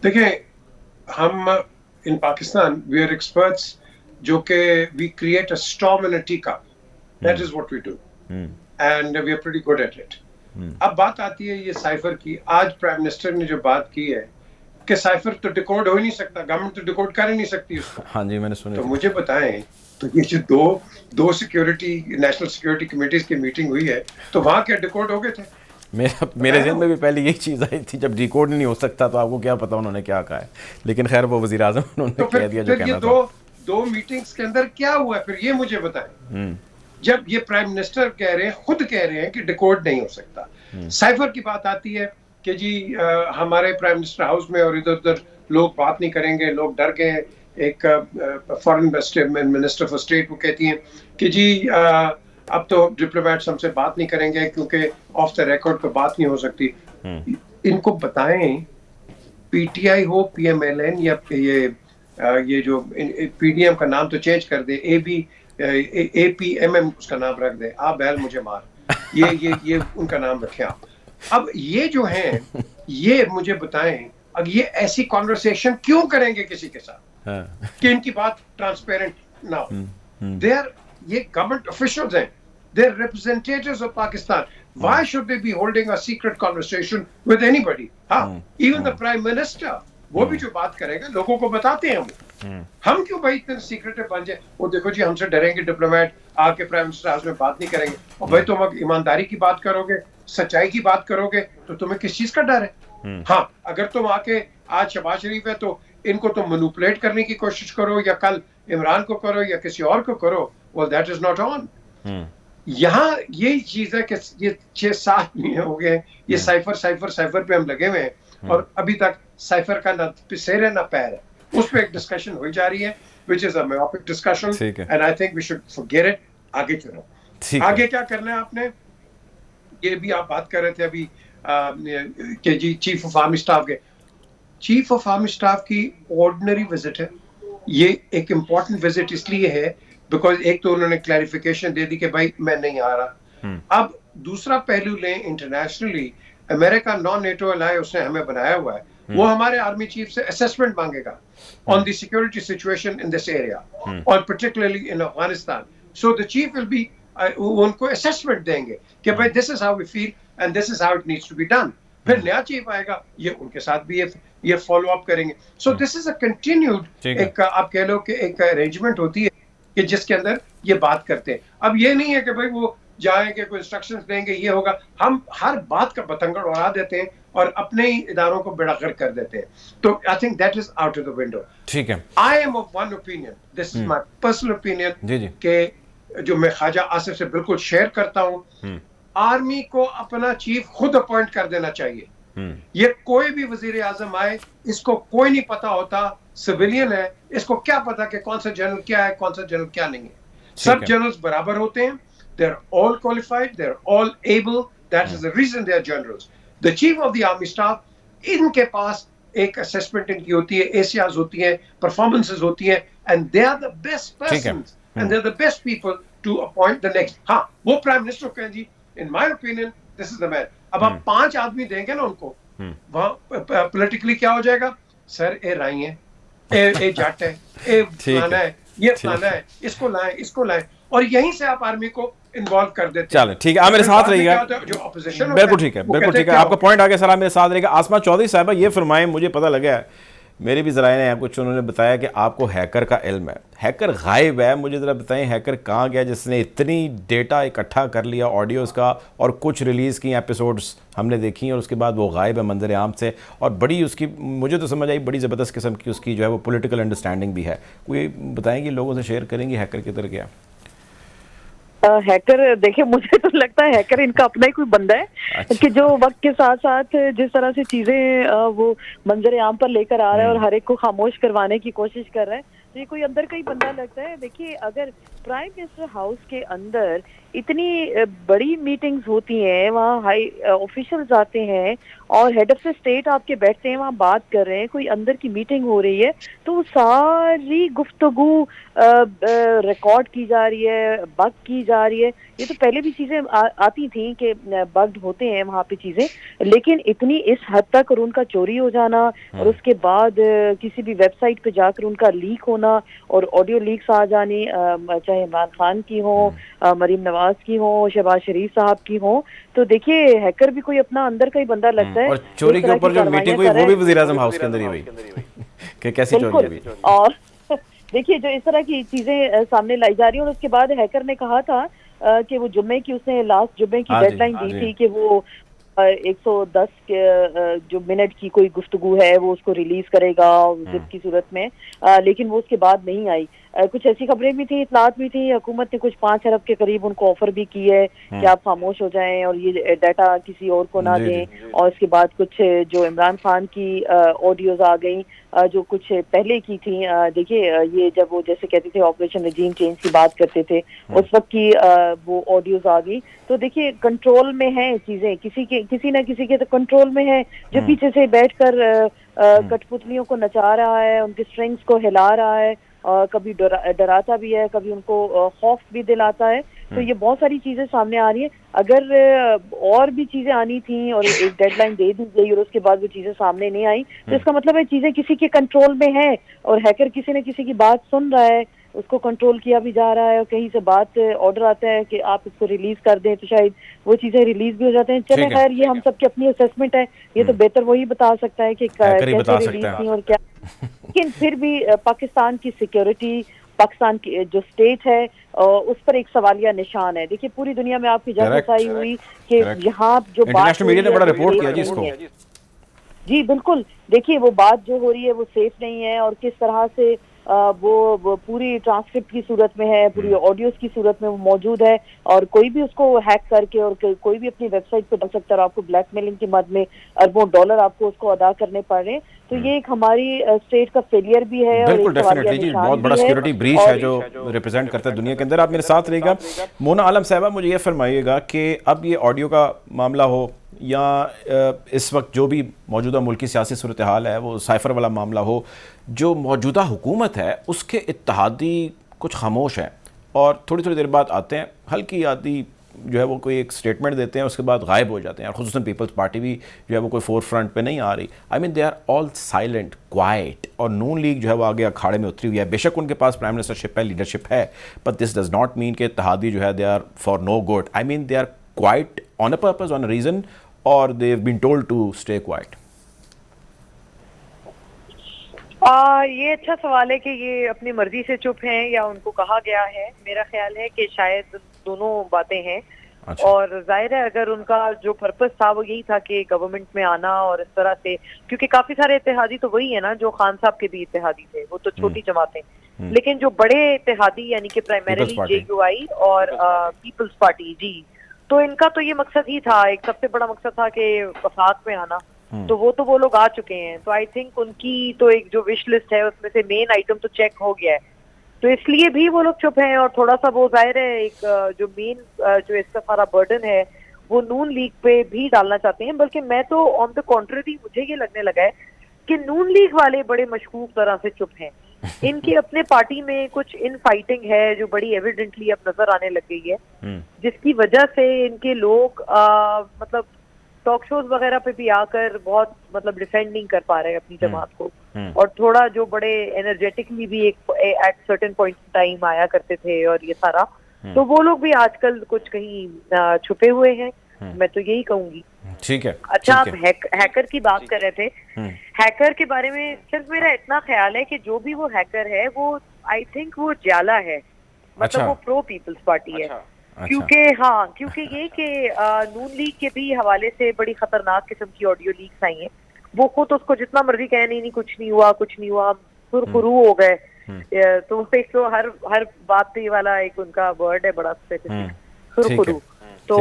دیکھیں، ہم in Pakistan, we are experts جو کہ we create a storm in a teacup. That is what we do. And we are pretty good at it. اب بات آتی ہے یہ cipher کی. آج پرائم منسٹر نے جو بات کی ہے کہ سائفر تو ڈیکوڈ ہو ہی نہیں سکتا، گورنمنٹ تو ڈیکوڈ کر ہی نہیں سکتی اس کو. ہاں جی، میں نے سنا. تو مجھے بتائیں، تو یہ جو دو سیکیورٹی نیشنل سیکیورٹی کمیٹیز کی میٹنگ ہوئی ہے تو وہاں کیا ڈیکوڈ ہو گئے تھے؟ میرے ذہن میں بھی پہلے یہی چیز آئی تھی، جب ڈیکوڈ نہیں ہو سکتا تو آپ کو کیا پتا انہوں نے کیا کہا ہے. لیکن خیر وہ وزیر اعظم انہوں نے کہہ دیا جو کہنا تھا. دو میٹنگز کے اندر کیا ہوا ہے پھر یہ مجھے بتائیں. जब ये प्राइम मिनिस्टर कह रहे हैं, खुद कह रहे हैं कि डिकोड नहीं हो सकता। साइफर की बात आती है कि जी हमारे प्राइम मिनिस्टर हाउस में और इधर उधर लोग बात नहीं करेंगे, लोग डर गए। एक फॉरेन मिनिस्टर फॉर स्टेट वो कहती हैं कि जी अब तो डिप्लोमेट्स हमसे बात नहीं करेंगे क्योंकि ऑफ द रिकॉर्ड तो बात नहीं हो सकती। इनको बताएं, पीटीआई हो, पीएमएलएन या ये जो पीडीएम का नाम तो चेंज कर दे, एपीएमएम उसका नाम रख दे, आप बैल मुझे मार, ये उनका नाम रखें आप। अब ये जो हैं ये मुझे बताएं, अब ये ऐसी कॉन्वर्सेशन क्यों करेंगे किसी के साथ कि इनकी बात ट्रांसपेरेंट ना हो? दे आर, ये गवर्नमेंट ऑफिशियल्स हैं, they are representatives of Pakistan. Why should they be holding a secret conversation with anybody? Even the prime minister, वो भी जो बात करेगा लोगों को बताते हैं हम क्यों भाई इतने सीक्रेटिव बन जाए? वो देखो जी हमसे डरेंगे डिप्लोमेट, आके प्राइम मिनिस्टर हाउस में बात नहीं करेंगे। और भाई तुम ईमानदारी की बात करोगे, सच्चाई की बात करोगे तो तुम्हें किस चीज का डर है? हाँ, अगर तुम आके आज शहबाज शरीफ है तो इनको तुम मैनिपुलेट करने की कोशिश करो, या कल इमरान को करो या किसी और को करो, well that is not on। यहाँ यही चीज है कि ये 6-7 महीने हो गए ये साइफर पे हम लगे हुए हैं और अभी तक साइफर का ना सिर है ना पैर है। उस पर एक डिस्कशन हो जा रही है which is a myopic discussion and I think we should forget it। आगे चलो, आगे क्या करना है आपने? ये भी आप बात कर रहे थे अभी कि जी चीफ ऑफ आर्मी स्टाफ के, चीफ ऑफ आर्मी स्टाफ की ऑर्डिनरी विजिट है। ये एक इम्पोर्टेंट विजिट इसलिए है बिकॉज एक तो उन्होंने क्लैरिफिकेशन दे दी कि भाई मैं नहीं आ रहा। अब दूसरा पहलू लें, internationally America non NATO ally उसने हमें बनाया हुआ है, वो हमारे आर्मी चीफ से असेसमेंट मांगेगा on the security situation in this area और particularly in Afghanistan. So the chief will be, उनको असेसमेंट देंगे कि भाई this is how we feel and this is how it needs to be done. फिर नया chief आएगा, ये उनके साथ भी ये फॉलो अप करेंगे। So this is a continued, एक आप कह लो कि एक अरेंजमेंट होती है कि जिसके अंदर ये बात करते हैं। अब ये नहीं है कि भाई वो जाएंगे कोई इंस्ट्रक्शंस देंगे ये होगा, हम हर बात का बतंगड़ उड़ा देते हैं और अपने ही इदारों को बेड़ागर कर देते हैं। तो I think that is out of the window. ठीक है, I am of one opinion, this is my personal opinion कि जो मैं ख्वाजा आसिफ से बिल्कुल शेयर करता हूँ, आर्मी को अपना चीफ खुद अपॉइंट कर देना चाहिए। ये कोई भी वजीर आजम आए, इसको कोई नहीं पता होता, सिविलियन है, इसको क्या पता कि कौन सा जनरल क्या है, कौन सा जनरल क्या नहीं है। सब जनरल्स बराबर होते हैं, they are all qualified, they are all able, that is the reason they are generals. The chief of the army staff, इनके पास एक असेसमेंट इनकी होती है, एसीआर्स होती हैं, परफॉर्मेंसेस होती हैं, and they are the best persons and they are the best people to appoint the next. हाँ, वो प्राइम मिनिस्टर कहें जी in my opinion this is the man. अब आप 5 आदमी देंगे ना उनको, वहां पॉलिटिकली क्या हो जाएगा? सर ए राई है, ए जट है, ए फलाना है, ये फलाना है, इसको लाएं और यहीं से आप आर्मी को इन्वॉल्व कर देते। चलो ठीक है, आप मेरे साथ रहिएगा। जो ऑपोजिशन, बिल्कुल ठीक है, बिल्कुल ठीक है, आपका पॉइंट आगे सर, आप मेरे साथ रहेगा। आसमा चौधरी साहबा ये फरमाएं, मुझे पता लगा है, मेरे भी ज़राए ने कुछ उन्होंने बताया कि आपको हैकर का इल्म है, हैकर गायब है, मुझे ज़रा बताएं हैकर कहाँ गया जिसने इतनी डेटा इकट्ठा कर लिया ऑडियोज़ का, और कुछ रिलीज़ की एपिसोड्स हमने देखी और उसके बाद वो गायब है मंजर आम से, और बड़ी उसकी मुझे तो समझ आई बड़ी ज़बरदस्त किस्म की उसकी जो है वो पॉलिटिकल अंडरस्टैंडिंग भी है। कोई बताएंगे, लोगों से शेयर करेंगे हैकर किधर गया? हैकर देखिए, मुझे तो लगता है हैकर इनका अपना ही कोई बंदा है कि जो वक्त के साथ साथ जिस तरह से चीजें वो मंजर आम पर लेकर आ रहा है और हर एक को खामोश करवाने की कोशिश कर रहा है, तो ये कोई अंदर का ही बंदा लगता है। देखिए, अगर प्राइम मिनिस्टर हाउस के अंदर इतनी बड़ी मीटिंग्स होती हैं, वहाँ हाई ऑफिशियल्स आते हैं और हेड ऑफ द स्टेट आपके बैठते हैं, वहाँ बात कर रहे हैं, कोई अंदर की मीटिंग हो रही है, तो वो सारी गुफ्तगू रिकॉर्ड की जा रही है, बग की जा रही है। ये तो पहले भी चीजें आती थी कि बग्ड होते हैं वहाँ पे चीजें, लेकिन इतनी इस हद तक और उनका चोरी हो जाना और उसके बाद किसी भी वेबसाइट पे जाकर उनका लीक होना और ऑडियो लीक्स आ जाने, चाहे इमरान खान की हो, मरीम नवाज की हो, शहबाज शरीफ साहब की हो, तो देखिए हैकर भी कोई अपना अंदर का ही बंदा लगता है। और चोरी के ऊपर जो मीटिंग हुई वो भी वज़ीर-ए-आज़म हाउस के अंदर ही हुई कि कैसी चोरी हुई। और देखिए, जो इस तरह की चीजें सामने लाई जा रही है, और उसके बाद हैकर ने कहा था कि वो जुम्मे की, उसने लास्ट जुम्मे की डेडलाइन दी थी कि वो 110 के जो मिनट की कोई गुफ्तगू है वो उसको रिलीज करेगा जिप की सूरत में, लेकिन वो उसके बाद नहीं आई। कुछ ऐसी खबरें भी थी, इतलात भी थी, हुकूमत ने कुछ 5 अरब के करीब उनको ऑफर भी की है कि आप खामोश हो जाएं और ये डाटा किसी और को ना दें। और उसके बाद कुछ जो इमरान खान की ऑडियोज आ गई जो कुछ पहले की थी, देखिए ये जब वो जैसे कहते थे ऑपरेशन रजीम चेंज की बात करते थे उस वक्त की वो ऑडियोज आ गई। तो देखिए कंट्रोल में है चीजें, किसी ना किसी के तो कंट्रोल में है जो पीछे से बैठकर कठपुतलियों को नचा रहा है, उनके स्ट्रिंग्स को हिला रहा है, कभी डराता भी है, कभी उनको खौफ भी दिलाता है। तो ये बहुत सारी चीजें सामने आ रही हैं। अगर और भी चीजें आनी थी और एक डेडलाइन दे दी गई और उसके बाद वो चीजें सामने नहीं आई तो इसका मतलब है चीजें किसी के कंट्रोल में है और हैकर किसी न किसी की बात सुन रहा है, उसको कंट्रोल किया भी जा रहा है और कहीं से बात ऑर्डर आता है कि आप इसको रिलीज कर दें तो शायद वो चीजें रिलीज भी हो जाते हैं। चले खैर ये हम सबकी अपनी असेसमेंट है, ये तो बेहतर वही बता सकता है कि कैसे रिलीज थी और क्या। लेकिन फिर भी पाकिस्तान की सिक्योरिटी, पाकिस्तान की जो स्टेट है उस पर एक सवालिया निशान है। देखिए पूरी दुनिया में आपकी जब बताई हुई कि यहाँ जो बात मीडिया ने बड़ा रिपोर्ट किया जी इसको। जी बिल्कुल, देखिए वो बात जो हो रही है वो सेफ नहीं है और किस तरह से वो पूरी ट्रांसक्रिप्ट की सूरत में है, पूरी ऑडियोज की सूरत में वो मौजूद है और कोई भी उसको हैक करके और कोई भी अपनी वेबसाइट पे डाल सकता है और आपको ब्लैकमेलिंग की मद में अरबों डॉलर आपको उसको अदा करने पड़ रहे हैं। तो ये एक हमारी स्टेट का फेलियर भी है। बिल्कुल डेफिनेटली जी, बहुत बड़ा सिक्योरिटी ब्रीच है जो रिप्रेजेंट करता है दुनिया के अंदर। आप मेरे साथ रहिएगा। मोना आलम साहबा, मुझे ये फरमाइएगा कि अब ये ऑडियो का मामला हो या इस वक्त जो भी मौजूदा मुल्की सियासी सूरत हाल है वो साइफर वाला मामला हो, जो मौजूदा हुकूमत है उसके इत्तेहादी कुछ खामोश हैं और थोड़ी थोड़ी देर बाद आते हैं, हल्की आदि जो है वो कोई एक स्टेटमेंट देते हैं, उसके बाद गायब हो जाते हैं। और खुसूसन पीपल्स पार्टी भी जो है वो कोई फोर फ्रंट पे नहीं आ रही। I mean they are all silent, quiet. और नून लीग जो है वो आगे अखाड़े में उतरी हुई है। बेशक उनके पास प्राइम मिनिस्टरशिप है, लीडरशिप है, but this does not mean कि इत्तेहादी जो है they are for no good. I mean they are quiet on a purpose, on a reason, और they have been told to stay quiet. ये अच्छा सवाल है कि ये अपनी मर्जी से चुप हैं या उनको कहा गया है। मेरा ख्याल है कि शायद दोनों बातें हैं। अच्छा। और जाहिर है अगर उनका जो पर्पस था वो यही था कि गवर्नमेंट में आना और इस तरह से, क्योंकि काफी सारे इत्तेहादी तो वही है ना जो खान साहब के भी इत्तेहादी थे, वो तो छोटी जमातें, लेकिन जो बड़े इत्तेहादी यानी कि प्राइमरीली JUI और पीपल्स पार्टी, जी, तो इनका तो ये मकसद ही था, एक सबसे बड़ा मकसद था कि वफाक में आना। तो वो लोग आ चुके हैं। तो आई थिंक उनकी तो एक जो विश लिस्ट है उसमें से मेन आइटम तो चेक हो गया है, तो इसलिए भी वो लोग चुप हैं। और थोड़ा सा वो जाहिर है एक जो मेन जो इसका सारा बर्डन है वो नून लीग पे भी डालना चाहते हैं। बल्कि मैं तो ऑन द कॉन्ट्ररी मुझे ये लगने लगा है कि नून लीग वाले बड़े मशकूक तरह से चुप हैं। इनकी अपने पार्टी में कुछ इन फाइटिंग है जो बड़ी एविडेंटली अब नजर आने लग गई है, जिसकी वजह से इनके लोग मतलब टॉक शोज वगैरह पे भी आकर बहुत मतलब डिफेंड नहीं कर पा रहे हैं अपनी जमात को। और थोड़ा जो बड़े एनर्जेटिकली भी एक एट सर्टेन पॉइंट टाइम आया करते थे और ये सारा, तो वो लोग भी आजकल कुछ कहीं छुपे हुए हैं, मैं तो यही कहूंगी। ठीक है। अच्छा, आप हैकर की बात कर रहे थे। हैकर के बारे में सिर्फ मेरा इतना ख्याल है कि जो भी वो हैकर है वो आई थिंक वो जाला है, मतलब वो प्रो पीपल्स पार्टी है। क्योंकि ये कि नून लीग के भी हवाले से बड़ी खतरनाक किस्म की ऑडियो लीक्स आई हैं। वो खुद उसको जितना मर्जी कहे नहीं कुछ नहीं हुआ, सुरखुरू हो गए। तो हर बात पे वाला एक उनका वर्ड है बड़ा स्पेसिफिक, सुरखुरू। तो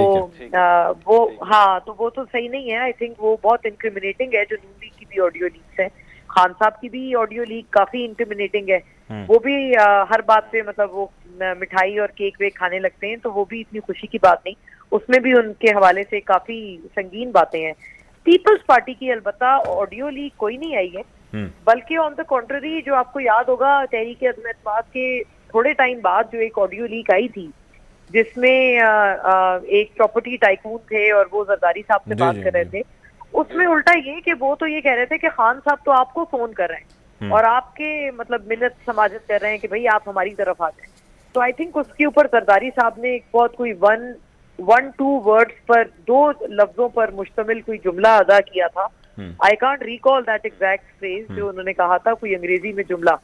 वो तो सही नहीं है। आई थिंक वो बहुत इंक्रिमिनेटिंग है जो नून लीग की भी ऑडियो लीक्स है। खान साहब की भी ऑडियो लीक काफी इंक्रिमिनेटिंग है। वो भी हर बात पे मतलब वो मिठाई और केक वेक खाने लगते हैं, तो वो भी इतनी खुशी की बात नहीं। उसमें भी उनके हवाले से काफी संगीन बातें हैं। पीपल्स पार्टी की अलबत्ता ऑडियो लीक कोई नहीं आई है, बल्कि ऑन द कॉन्ट्ररी जो आपको याद होगा तहरीक-ए-अदम एतमाद के थोड़े टाइम बाद जो एक ऑडियो लीक आई थी जिसमें एक प्रॉपर्टी टाइकून थे और वो जरदारी साहब से बात कर रहे थे, उसमें उल्टा ये कि वो तो ये कह रहे थे कि खान साहब तो आपको फोन कर रहे हैं और आपके मतलब मिन्नत समाजत कर रहे हैं कि भाई आप हमारी तरफ आ जाए। तो आई थिंक उसके ऊपर जरदारी साहब ने एक बहुत कोई 1-2 वर्ड्स पर, 2 लफ्जों पर मुश्तमिल कोई जुमला अदा किया था। I can't recall that exact phrase जो उन्होंने कहा था, कोई अंग्रेजी में जुमला।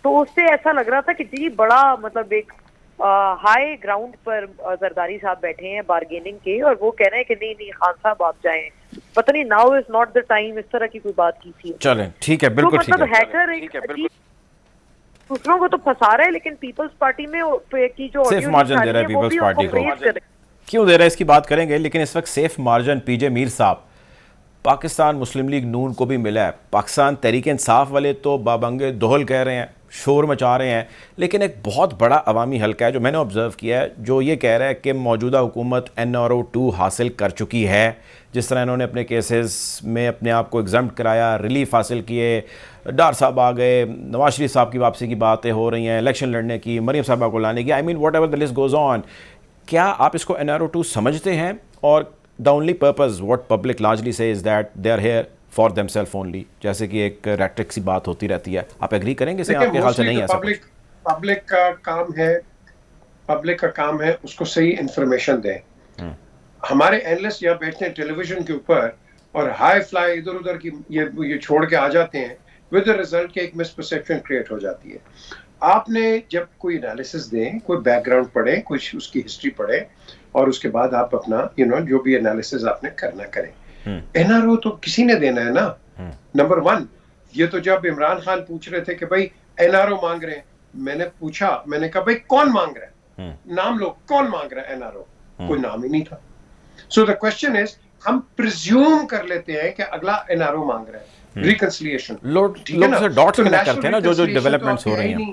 तो उससे ऐसा लग रहा था कि जी बड़ा मतलब एक हाई ग्राउंड पर जरदारी साहब बैठे हैं बार्गेनिंग के, और वो कह रहे हैं कि नहीं खान साहब आप जाएं। پتہ نہیں now is not the time, اس طرح کی کوئی بات کی تھی. چلیں ٹھیک ہے، بالکل ٹھیک ہے. ہیکر دوسروں کو تو پھنسا رہا ہے، لیکن پیپلز پارٹی میں کی جو صرف مارجن دے رہا ہے پیپلز پارٹی کو. کیوں دے رہا ہے اس کی بات کریں گے، لیکن اس وقت سیف مارجن پی جے میر صاحب پاکستان مسلم لیگ نون کو بھی ملا ہے. پاکستان تحریک انصاف والے تو بابنگے دہل کہہ رہے ہیں، شور مچا رہے ہیں، لیکن ایک بہت بڑا عوامی حلقہ ہے جو میں نے آبزرو کیا ہے، جو یہ کہہ رہا ہے کہ موجودہ حکومت NRO2 حاصل کر چکی ہے. جس طرح انہوں نے اپنے کیسز میں اپنے آپ کو ایگزمپٹ کرایا، ریلیف حاصل کیے، ڈار صاحب آ گئے، نواز شریف صاحب کی واپسی کی باتیں ہو رہی ہیں، الیکشن لڑنے کی، مریم صاحبہ کو لانے کی، I mean whatever the list goes on. کیا آپ اس کو NRO2 سمجھتے ہیں؟ اور the only purpose what public largely say is that they are here for themselves only، جیسے کہ ایک ریٹرک سی بات ہوتی رہتی ہے. آپ ایگری کریں گے سے؟ آپ کے خیال سے نہیں ایسا؟ پبلک کا کام ہے اس کو صحیح انفارمیشن دیں. ہمارے اینالسٹ یہاں بیٹھتے ہیں ٹیلی ویژن کے اوپر اور ہائی فلائی ادھر ادھر کی یہ چھوڑ کے آ جاتے ہیں، ود دا ریزلٹ کہ ایک مس پرسیپشن کریٹ ہو جاتی ہے. آپ نے جب کوئی انالیسس دیں، کوئی بیک گراؤنڈ پڑھیں، کچھ اس کی ہسٹری پڑھیں، اور اس کے بعد آپ اپنا جو بھی انالیسس آپ نے کرنا کریں. NRO تو کسی نے دینا ہے نا. نمبر 1 یہ تو جب عمران خان پوچھ رہے تھے کہ بھائی NRO مانگ رہے ہیں، میں نے پوچھا، میں نے کہا بھائی کون مانگ رہا ہے، نام لو، کون مانگ رہا ہے NRO؟ کوئی نام ہی نہیں تھا. سو دا کوسچن از، ہم پرزیوم کر لیتے ہیں کہ اگلا NRO مانگ رہا ہے ریکنسلیشن. لوگ سے ڈاٹس کنیکٹ کرتے ہیں نا جو ڈیولپمنٹس ہو رہی ہیں.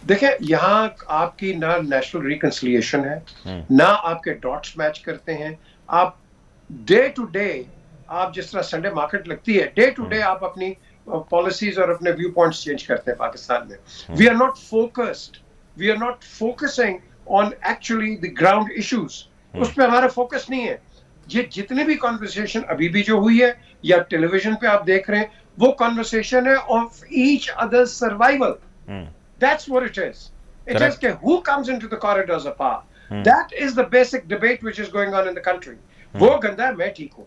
دیکھیں یہاں آپ کی نہ نیشنل ریکنسلیشن ہے، نہ آپ کے ڈاٹس میچ کرتے ہیں. آپ ڈے ٹو ڈے، آپ جس طرح سنڈے مارکیٹ لگتی ہے، ڈے ٹو ڈے آپ اپنی پالیسیز اور اپنے ویو پوائنٹس چینج کرتے ہیں پاکستان میں. We are not focused, we are not focusing on actually the ground issues. اس پہ ہمارا فوکس نہیں ہے. یہ جتنی بھی کانورسیشن ابھی بھی جو ہوئی ہے یا ٹیلی ویژن پہ آپ دیکھ رہے ہیں، وہ کانورسیشن ہے of each other survival. That's what it is. It is کہ who comes into the corridors of power. That is the basic debate which is going on in the country. وہ گندا ہے، میں ٹھیک ہوں،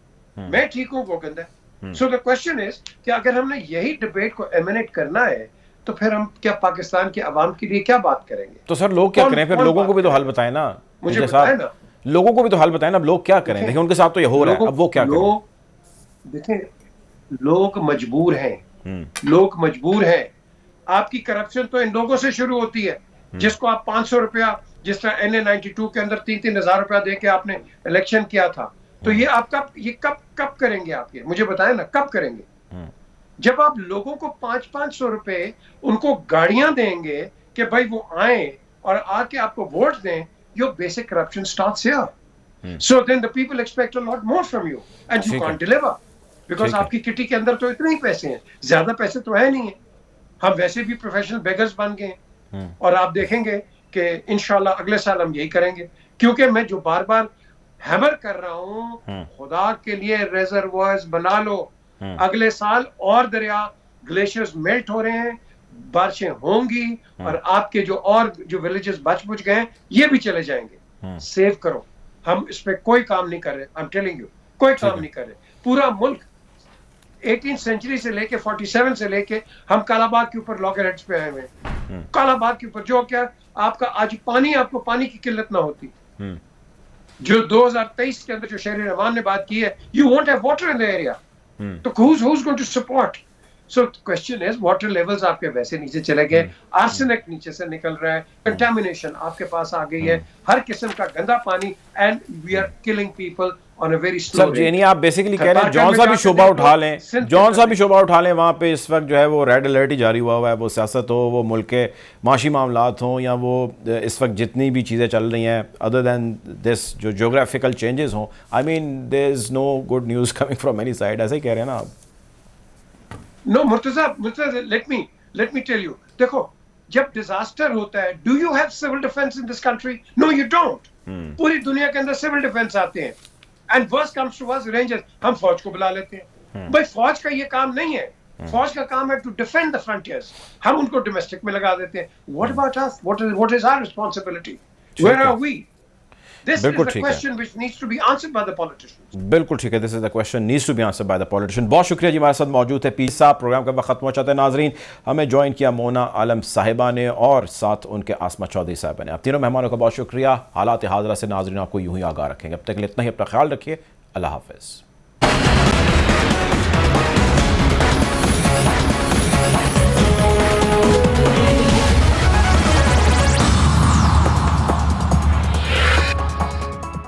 میں ٹھیک ہوں، وہ گندا ہے. So the question is کہ اگر ہم نے یہی ڈبیٹ کو ایمینیٹ کرنا ہے تو پھر ہم کیا پاکستان کے عوام کے لیے کیا بات کریں گے؟ تو سر لوگ کیا کریں پھر؟ لوگوں کو بھی تو حل بتائیں نا. مجھے بتائیں نا، لوگوں کو بھی تو حل بتائیں نا. اب لوگ کیا کریں؟ دیکھیں ان کے ساتھ تو یہ ہو رہا ہے، اب وہ کیا کریں؟ دیکھیں لوگ مجبور ہیں، لوگ مجبور ہیں. آپ کی کرپشن تو ان لوگوں سے شروع ہوتی ہے جس کو آپ 500 روپیہ، جس طرح NA92 کے اندر 3,000 روپیہ دے کے آپ نے الیکشن کیا تھا. تو یہ آپ کب کریں گے؟ آپ یہ مجھے بتائیں نا، کب کریں گے؟ جب آپ لوگوں کو 500 روپے ان کو گاڑیاں دیں گے کہ بھائی وہ آئیں اور آ کے آپ کو ووٹ دیں، your basic corruption starts here. So then the people expect a lot more from you and you can't deliver because آپ کی کٹی کے اندر تو اتنے ہی پیسے ہیں، زیادہ پیسے تو ہے نہیں ہیں. ہم ویسے بھی پروفیشنل بیگرز بن گئے ہیں اور آپ دیکھیں گے کہ انشاءاللہ اگلے سال ہم یہی کریں گے. کیونکہ میں جو بار بار ہیمر کر رہا ہوں، خدا کے لیے ریزروائرز بنا لو. اگلے سال اور دریا گلیشیئرز میلٹ ہو رہے ہیں، بارشیں ہوں گی اور آپ کے جو ولیجز بچ گئے ہیں یہ بھی چلے جائیں گے. سیو کرو. ہم اس پہ کوئی کام نہیں کر رہے. I'm telling you کوئی کام نہیں کر رہے. پورا ملک 18th سینچری سے لے کے 47 سے لے کے ہم کالا باغ کے اوپر لاگر ہیڈز پہ آئے ہوئے ہیں. کالا باغ کے اوپر جو کیا آپ کا آج آپ کو پانی کی قلت نہ ہوتی. جو 2023 کے اندر جو شہر رحمان نے بات کی ہے، you won't have water in the area. تو who's going to support? So the question is water levels آپ کے ویسے نیچے چلے گئے، آرسینک نیچے سے نکل رہا ہے، کنٹامینیشن آپ کے پاس آ گئی ہے، ہر قسم کا گندا پانی، and we are killing people on a very slow rate. یعنی آپ بیسیکلی کہہ رہے ہیں جون صاحب بھی شعبہ اٹھا لیں، وہاں پہ اس وقت جو ہے وہ ریڈ الرٹ ہی جاری ہوا ہے. وہ سیاست ہو، وہ ملک کے معاشی معاملات ہوں، یا وہ اس وقت جتنی بھی چیزیں چل رہی ہیں ادر دین دس جو جیوگرافیکل چینجز ہوں، I mean there is no good news coming from any side. ایسا ہی کہہ رہے ہیں نا آپ؟ No, Murtaza, let me tell you. دیکھو جب ڈیزاسٹر ہوتا ہے, do you have civil defense in this country? No, you don't. پوری دنیا کے اندر civil defense آتے ہیں. And worst comes to us, Rangers, ہم فوج کو بلا لیتے ہیں. بھائی فوج کا یہ کام نہیں ہے. فوج کا کام ہے to defend the frontiers. ہم ان کو ڈومیسٹک میں لگا دیتے ہیں. What about us? What is our responsibility? Where are we? This is بالکل the ٹھیک ہے، question which needs to be answered by the politicians. بالکل ٹھیک ہے. This is the question needs to be answer by the politician. بہت شکریہ جی. ہمارے ساتھ موجود ہے پیر صاحب. پروگرام کا وقت ختم ہو چاہتا ہے ناظرین. ہمیں جوائن کیا مونا عالم صاحبہ نے اور ساتھ ان کے آسمہ چودھری صاحبہ نے. آپ تینوں مہمانوں کا بہت شکریہ. حالات حاضرہ سے ناظرین آپ کو یوں ہی آگاہ رکھیں گے. اب تک کے لیے اتنا ہی. اپنا خیال رکھیے. اللہ حافظ.